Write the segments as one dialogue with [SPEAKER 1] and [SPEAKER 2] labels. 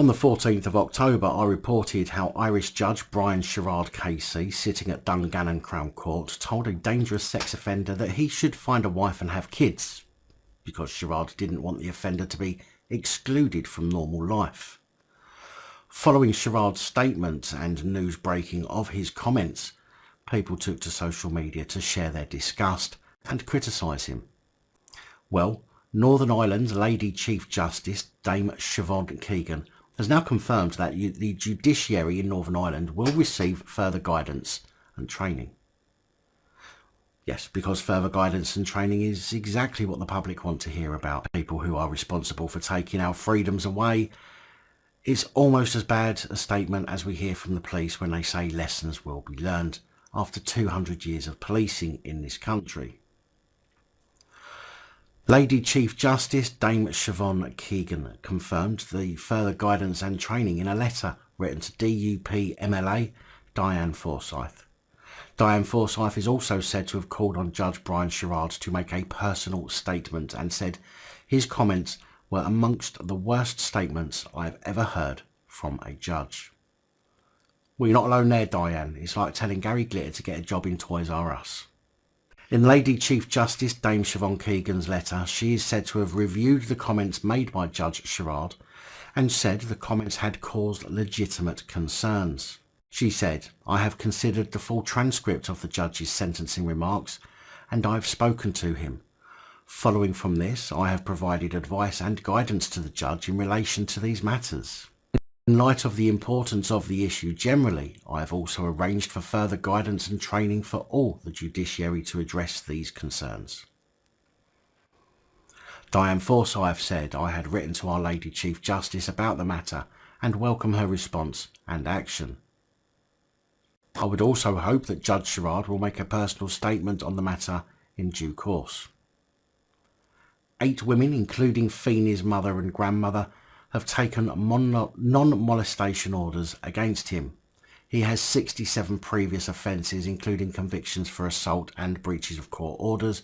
[SPEAKER 1] On the 14th of October, I reported how Irish judge Brian Sharrard KC, sitting at Dungannon Crown Court, told a dangerous sex offender that he should find a wife and have kids, because Sharrard didn't want the offender to be excluded from normal life. Following Sharrard's statement and news breaking of his comments, people took to social media to share their disgust and criticise him. Well, Northern Ireland's Lady Chief Justice, Dame Siobhan Keegan, has now confirmed that the judiciary in Northern Ireland will receive further guidance and training. Yes, because further guidance and training is exactly what the public want to hear about. People who are responsible for taking our freedoms away. It's almost as bad a statement as we hear from the police when they say lessons will be learned after 200 years of policing in this country. Lady Chief Justice Dame Siobhan Keegan confirmed the further guidance and training in a letter written to DUP MLA Diane Forsythe. Diane Forsythe is also said to have called on Judge Brian Sharrard to make a personal statement and said his comments were amongst the worst statements I've ever heard from a judge. Well, you're not alone there, Diane. It's like telling Gary Glitter to get a job in Toys R Us. In Lady Chief Justice Dame Siobhan Keegan's letter, she is said to have reviewed the comments made by Judge Sharrard and said the comments had caused legitimate concerns. She said, "I have considered the full transcript of the judge's sentencing remarks and I have spoken to him. Following from this, I have provided advice and guidance to the judge in relation to these matters. In light of the importance of the issue generally, I have also arranged for further guidance and training for all the judiciary to address these concerns." Diane Forsythe said, "I had written to Our Lady Chief Justice about the matter and welcome her response and action. I would also hope that Judge Sharrard will make a personal statement on the matter in due course." 8 women, including Feeney's mother and grandmother, have taken non-molestation orders against him. He has 67 previous offences, including convictions for assault and breaches of court orders,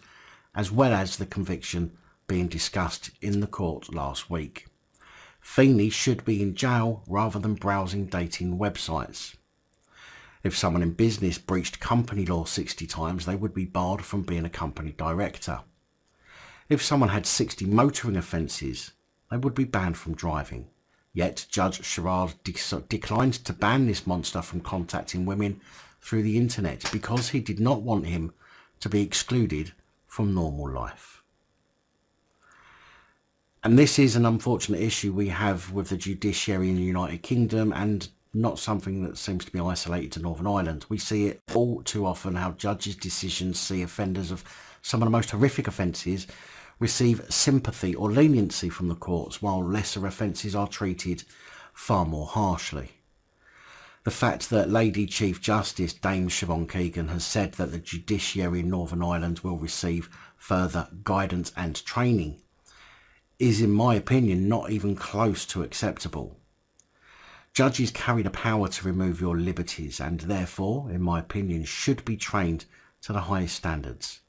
[SPEAKER 1] as well as the conviction being discussed in the court last week. Feeney should be in jail rather than browsing dating websites. If someone in business breached company law 60 times, they would be barred from being a company director. If someone had 60 motoring offences, they would be banned from driving. Yet Judge Sharrard declined to ban this monster from contacting women through the internet because he did not want him to be excluded from normal life. And this is an unfortunate issue we have with the judiciary in the United Kingdom, and not something that seems to be isolated to Northern Ireland. We see it all too often how judges' decisions see offenders of some of the most horrific offences receive sympathy or leniency from the courts, while lesser offences are treated far more harshly. The fact that Lady Chief Justice Dame Siobhan Keegan has said that the judiciary in Northern Ireland will receive further guidance and training is, in my opinion, not even close to acceptable. Judges carry the power to remove your liberties and therefore, in my opinion, should be trained to the highest standards.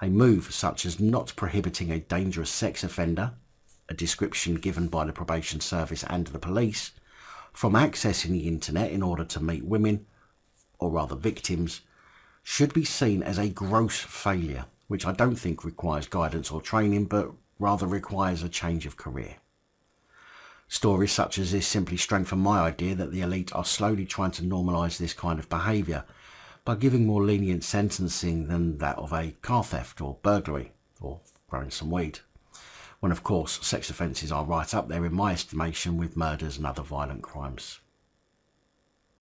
[SPEAKER 1] A move such as not prohibiting a dangerous sex offender, a description given by the probation service and the police, from accessing the internet in order to meet women, or rather victims, should be seen as a gross failure, which I don't think requires guidance or training, but rather requires a change of career. Stories such as this simply strengthen my idea that the elite are slowly trying to normalise this kind of behaviour by giving more lenient sentencing than that of a car theft or burglary or growing some weed, when of course sex offences are right up there in my estimation with murders and other violent crimes.